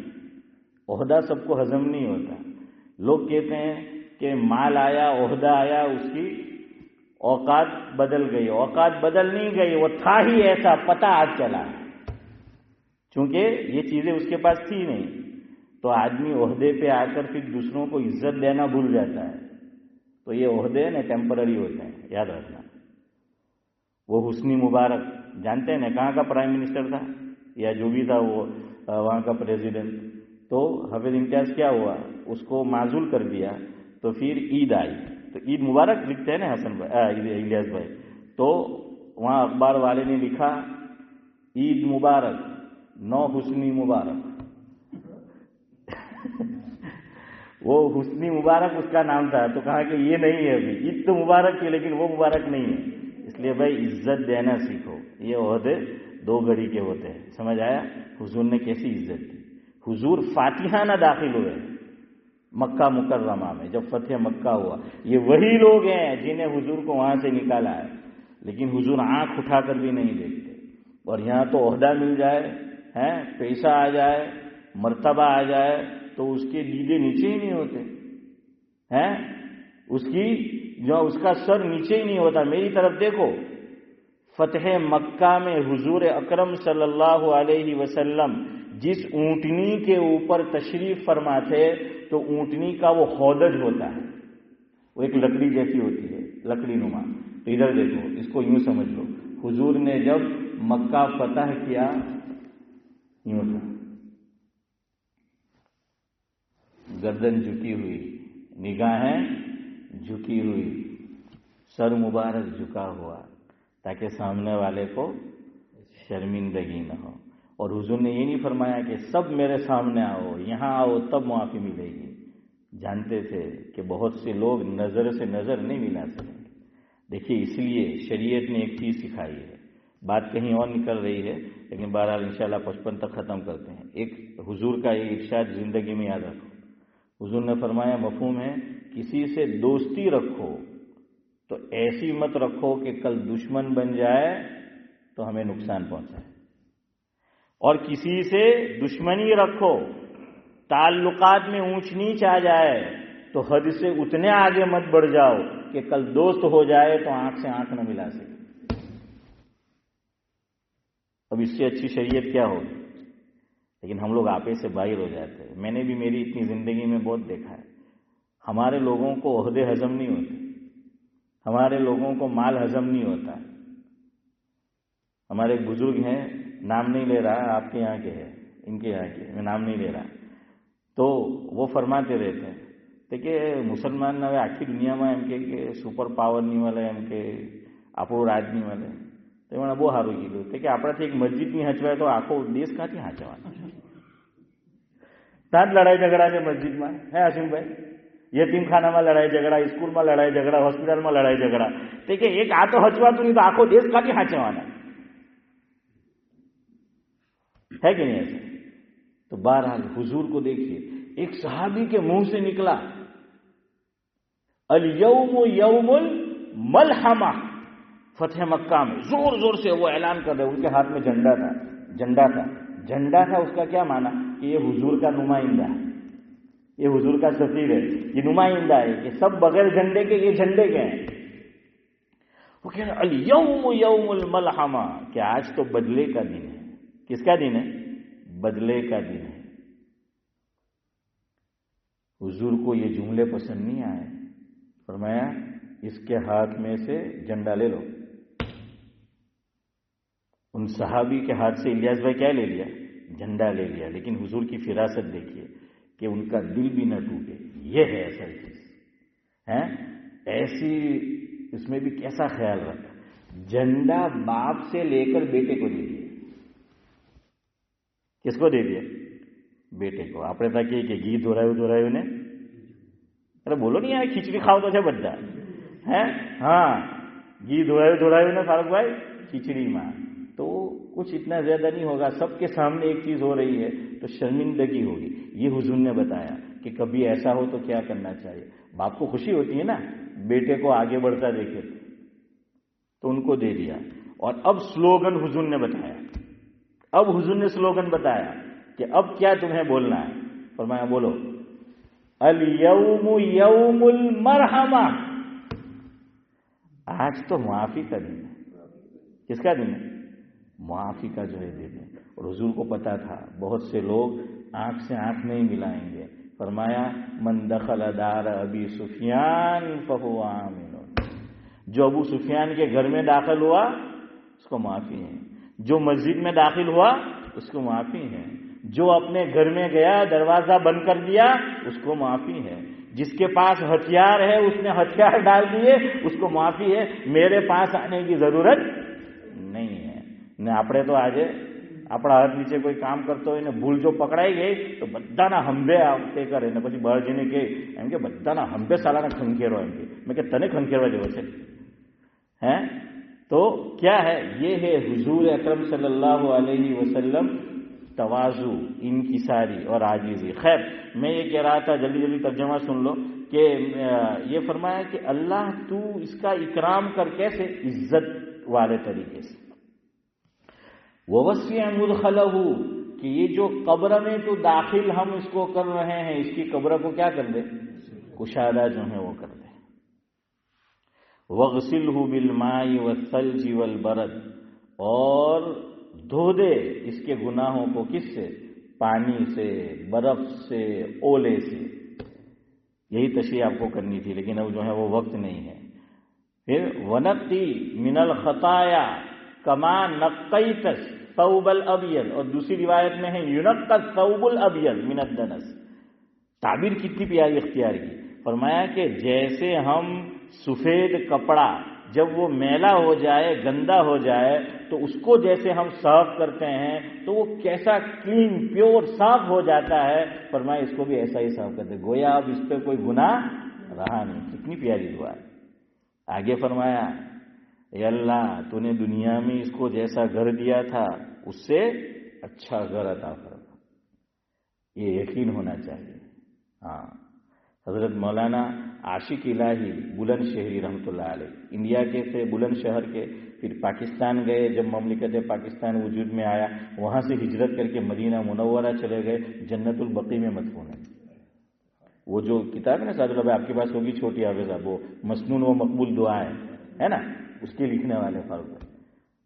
عہدہ سب کو ہضم نہیں ہوتا. لوگ کہتے ہیں کہ مال آیا عہدہ آیا اس کی اوقات بدل گئی. اوقات بدل نہیں گئی, وہ تھا ہی ایسا, پتہ آج چلا. چونکہ یہ چیزیں اس کے پاس تھی نہیں تو آدمی عہدے پہ آ کر پھر دوسروں کو عزت دینا بھول جاتا ہے. تو یہ عہدے نا ٹیمپرری ہوتے ہیں, یاد رکھنا. وہ حسنی مبارک جانتے ہیں نا کہاں کا پرائم منسٹر تھا یا جو بھی تھا وہ وہاں کا پریزیڈنٹ. تو حافظ امتیاز کیا ہوا, اس کو معزول کر دیا. تو پھر عید آئی تو عید مبارک لکھتے ہیں نا حسن بھائی, الیاس بھائی. تو وہاں اخبار والے نے لکھا عید مبارک, 9 حسنی مبارک. وہ حسنی مبارک اس کا نام تھا. تو کہا کہ یہ نہیں ہے, ابھی عید تو مبارک ہے لیکن وہ مبارک نہیں ہے. اس لیے بھائی عزت دینا سیکھو. یہ عہدے 2 گھڑی کے ہوتے ہیں. سمجھ آیا؟ حضور نے کیسی عزت دی. حضور فاتحہ نہ داخل ہوئے مکہ مکرمہ میں جب فتح مکہ ہوا. یہ وہی لوگ ہیں جنہیں حضور کو وہاں سے نکالا ہے, لیکن حضور آنکھ اٹھا کر بھی نہیں دیکھتے. اور یہاں تو عہدہ مل جائے, پیسہ آ جائے, مرتبہ آ جائے تو اس کے دیدے نیچے ہی نہیں ہوتے ہیں. اس کا سر نیچے ہی نہیں ہوتا. میری طرف دیکھو, فتح مکہ میں حضور اکرم صلی اللہ علیہ وسلم جس اونٹنی کے اوپر تشریف فرما تھے تو اونٹنی کا وہ ہودج ہوتا ہے, وہ ایک لکڑی جیسی ہوتی ہے, لکڑی نما. تو ادھر دیکھو, اس کو یوں سمجھ لو, حضور نے جب مکہ فتح کیا یوں تھا, گردن جھکی ہوئی, نگاہیں جھکی ہوئی, سر مبارک جھکا ہوا, تاکہ سامنے والے کو شرمندگی نہ ہو. اور حضور نے یہ نہیں فرمایا کہ سب میرے سامنے آؤ, یہاں آؤ تب معافی ملے گی. جانتے تھے کہ بہت سے لوگ نظر سے نظر نہیں ملا سکیں گے. دیکھیے اس لیے شریعت نے ایک چیز سکھائی ہے. بات کہیں اور نکل رہی ہے لیکن بہرحال انشاءاللہ 55 تک ختم کرتے ہیں. ایک حضور کا یہ ارشاد زندگی میں یاد رکھو. حضور نے فرمایا, مفہوم ہے, کسی سے دوستی رکھو تو ایسی مت رکھو کہ کل دشمن بن جائے تو ہمیں نقصان پہنچائے. اور کسی سے دشمنی رکھو, تعلقات میں اونچ نیچ آ جائے تو حد سے اتنے آگے مت بڑھ جاؤ کہ کل دوست ہو جائے تو آنکھ سے آنکھ نہ ملا سکے. اب اس سے اچھی شریعت کیا ہوگی؟ لیکن ہم لوگ آپے سے باہر ہو جاتے ہیں. میں نے بھی میری اتنی زندگی میں بہت دیکھا ہے. ہمارے لوگوں کو عہدے ہضم نہیں ہوتے, ہمارے لوگوں کو مال ہضم نہیں ہوتا. ہمارے ایک بزرگ ہیں, نام نہیں لے رہا, آپ کے یہاں کے ہیں, ان کے یہاں کے, میں نام نہیں لے رہا. تو وہ فرماتے رہتے ہیں کہ મુસલમાન હવે આખી દુનિયામાં એમ કે સુપર પાવર નહીં મળે, એમ કે આપણું રાજ નહીં મળે. તો એમણે બહુ સારું કીધું કે આપણાથી એક મસ્જિદ નહીં હચવાય તો આખો દેશ ક્યાંથી હાચવાનો? ત્યાં જ લડાઈ ઝઘડા છે મસ્જિદમાં, હે હાશિમભાઈ? યતીમખાનામાં લડાઈ ઝઘડા, સ્કૂલમાં લડાઈ ઝઘડા, હોસ્પિટલમાં લડાઈ ઝઘડા. તો કે એક આ તો હચવાતું નહીં તો આખો દેશ ક્યાંથી હાચવાના? ہے کہ نہیں ایسا؟ تو بہرحال حضور کو دیکھیے, ایک صحابی کے منہ سے نکلا الیوم یوم الملحمہ. فتح مکہ میں زور زور سے وہ اعلان کر رہے, ان کے ہاتھ میں جھنڈا تھا. اس کا کیا معنی کہ یہ حضور کا نمائندہ ہے, یہ حضور کا سفیر ہے, یہ نمائندہ ہے کہ سب بغیر جھنڈے کے یہ جھنڈے کے ہیں. وہ کہہ رہے الیوم یوم الملحمہ, کہ آج تو بدلے کا دن ہے. کس کا دن ہے؟ بدلے کا دن ہے. حضور کو یہ جملے پسند نہیں آئے. فرمایا اس کے ہاتھ میں سے جھنڈا لے لو, ان صحابی کے ہاتھ سے الیاس بھائی کیا لے لیا؟ جھنڈا لے لیا، لیکن حضور کی فراست دیکھیے کہ ان کا دل بھی نہ ٹوٹے، یہ ہے اصل چیز ہے۔ ایسی اس میں بھی کیسا خیال رکھا، جھنڈا باپ سے لے کر بیٹے کو دے دیا۔ کس کو دے دیا؟ بیٹے کو۔ آپ نے تھا کہ گھی دھورائی نے، ارے بولو نہیں یار، کھچڑی کھاؤ تو اچھا بچہ ہے، ہاں گھی دھورائی نے فاروق بھائی کھچڑی ماں، تو کچھ اتنا زیادہ نہیں ہوگا، سب کے سامنے ایک چیز ہو رہی ہے تو شرمندگی ہوگی۔ یہ حضور نے بتایا کہ کبھی ایسا ہو تو کیا کرنا چاہیے۔ باپ کو خوشی ہوتی ہے نا بیٹے کو آگے بڑھتا دیکھے، تو ان کو دے دیا۔ اور اب سلوگن حضور نے بتایا، اب حضور نے سلوگن بتایا کہ اب کیا تمہیں بولنا ہے۔ فرمایا بولو الیوم یوم المرحمہ، آج تو معافی کا دن ہے۔ کس کا دن ہے؟ معافی کا جو ہے دن ہے۔ اور حضور کو پتا تھا بہت سے لوگ آنکھ سے آنکھ نہیں ملائیں گے۔ فرمایا من دخل دار ابی سفیان فہو آمن، جو ابو سفیان کے گھر میں داخل ہوا اس کو معافی ہے، جو مسجد میں داخل ہوا اس کو معافی ہے، جو اپنے گھر میں گیا دروازہ بند کر دیا اس کو معافی ہے، جس کے پاس ہتھیار ہے اس نے ہتھیار ڈال دیے اس کو معافی ہے، میرے پاس آنے کی ضرورت نہیں ہے۔ نہ આપણે તો આજે આપણા હાથ નીચે કોઈ કામ કરતો હોય ને ભૂલ જો પકડાઈ ગઈ તો બધાના હંભે આવતે કરે ને પછી બહાર જઈને કે એમ કે બધાના હંભે સાલાને ખંખેરો એમ કે મેં કે તને ખંખેરવા જેવો છે ہیں؟ تو کیا ہے؟ یہ ہے حضور اکرم صلی اللہ علیہ وسلم تواضع، انکساری اور عاجزی۔ خیر میں یہ کہہ رہا تھا، جلدی جلدی ترجمہ سن لو کہ یہ فرمایا کہ اللہ تو اس کا اکرام کر، کیسے؟ عزت والے طریقے سے۔ وَوَسِّعَ مُدْخَلَهُ، کہ یہ جو قبر میں تو داخل ہم اس کو کر رہے ہیں، اس کی قبر کو کیا کر دے؟ کشادہ جو ہے وہ کر دے۔ وَغْسِلْهُ بِالْمَاءِ وَالثَّلْجِ وَالْبَرَدِ، اور دھو دے اس کے گناہوں کو، کس سے؟ پانی سے، برف سے، اولے سے۔ یہی تشریح آپ کو کرنی تھی لیکن اب جو ہے وہ وقت نہیں ہے۔ پھر وَنَقِّ مِنَ الْخَطَايَا كَمَا نَقَّيْتَ الثَّوْبَ الْأَبْيَضَ، اور دوسری روایت میں ہے يُنَقَّ الثَّوْبُ الْأَبْيَض مِنَ الدَّنَسِ۔ تعبیر کتنی پیاری اختیار کی، فرمایا کہ جیسے ہم سفید کپڑا جب وہ میلا ہو جائے، گندا ہو جائے تو اس کو جیسے ہم صاف کرتے ہیں تو وہ کیسا کلین، پیور، صاف ہو جاتا ہے، فرمایا اس کو بھی ایسا ہی صاف کرتے، گویا اب اس پہ کوئی گناہ رہا نہیں۔ کتنی پیاری دعا ہے۔ آگے فرمایا اے اللہ تو نے دنیا میں اس کو جیسا گھر دیا تھا اس سے اچھا گھر عطا فرما، یہ یقین ہونا چاہیے۔ ہاں، حضرت مولانا عاشق الہی بلند شہری رحمۃ اللہ علیہ انڈیا کے تھے، بلند شہر کے، پھر پاکستان گئے، جب مملکت پاکستان وجود میں آیا وہاں سے ہجرت کر کے مدینہ منورہ چلے گئے، جنت البقیع میں مدفون ہے۔ وہ جو کتاب ہے نا سعد اللہ بھائی آپ کے پاس ہوگی چھوٹی حافظ صاحب، وہ مسنون و مقبول دعائیں ہے نا، اس کے لکھنے والے فاروق بھائی،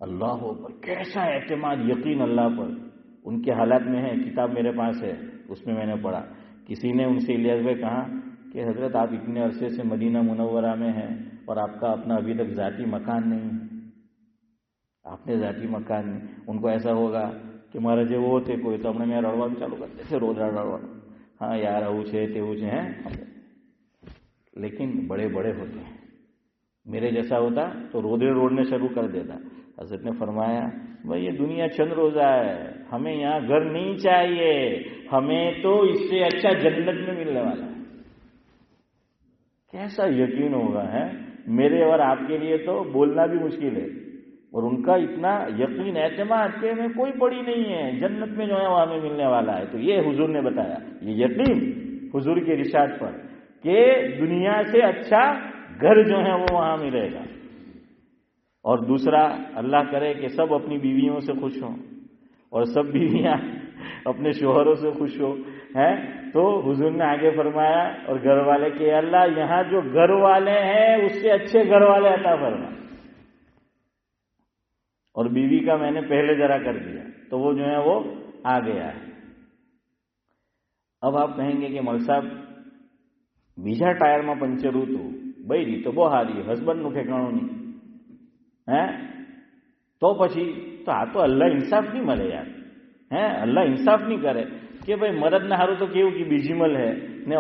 اللہ پر کیسا اعتماد، یقین اللہ پر ان کے حالات میں ہے۔ کتاب میرے پاس ہے، اس میں میں نے پڑھا، کسی نے ان سے الیاس بھائی کہا کہ حضرت آپ اتنے عرصے سے مدینہ منورہ میں ہیں اور آپ کا اپنا ابھی تک ذاتی مکان نہیں ہے، آپ نے ذاتی مکان نہیں۔ ان کو ایسا ہوگا کہ مہارا جو وہ ہوتے کوئی تو ہم نے رڑوا چالو کرتے تھے، روز رڑوا، ہاں یار اوچھے تیوچھے ہیں، لیکن بڑے بڑے ہوتے ہیں۔ میرے جیسا ہوتا تو روڑنے شروع کر دیتا۔ حضرت نے فرمایا بھائی یہ دنیا چند روزہ ہے، ہمیں یہاں گھر نہیں چاہیے، ہمیں تو اس سے اچھا جنت میں ملنے والا ہے۔ کیسا یقین ہوگا ہے میرے اور آپ کے لیے تو بولنا بھی مشکل ہے، اور ان کا اتنا یقین، اعتماد کہ میں کوئی پڑی نہیں ہے، جنت میں جو ہے وہ ہمیں ملنے والا ہے۔ تو یہ حضور نے بتایا، یہ یقین حضور کے ارشاد پر کہ دنیا سے اچھا گھر جو ہے وہ وہاں ملے گا۔ اور دوسرا، اللہ کرے کہ سب اپنی بیویوں سے خوش ہوں اور سب بیویاں اپنے شوہروں سے خوش ہو ہیں، تو حضور نے آگے فرمایا اور گھر والے کہ اللہ یہاں جو گھر والے ہیں اس سے اچھے گھر والے عطا فرما، اور بیوی کا میں نے پہلے ذرا کر دیا تو وہ جو ہے وہ آ گیا ہے۔ اب آپ کہیں گے کہ مول صاحب بیجا ٹائر میں پنچر ہوતું بھائی تو બહુ હારી હસબન્ડનું ઠેકાણું નહીં હે તો પછી તો આ તો અલ્લાહ ઇન્સાફ નહીં મળે યાર. હે, અલ્લાહ ઇન્સાફ નહીં કરે કે ભાઈ મરદને સારું તો કેવું કે બીજી મલ હે ને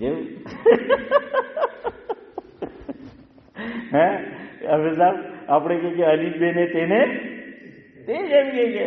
જેવું. હે હવે સાહેબ આપણે કે અલીફ બેને તેને તે જેમ કે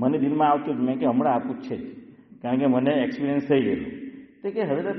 મને દિલમાં આવતું જ, મેં કે હમણાં આ પૂછે જ, કારણ કે મને એક્સપિરિયન્સ થઈ ગયેલું. તો કે હજરત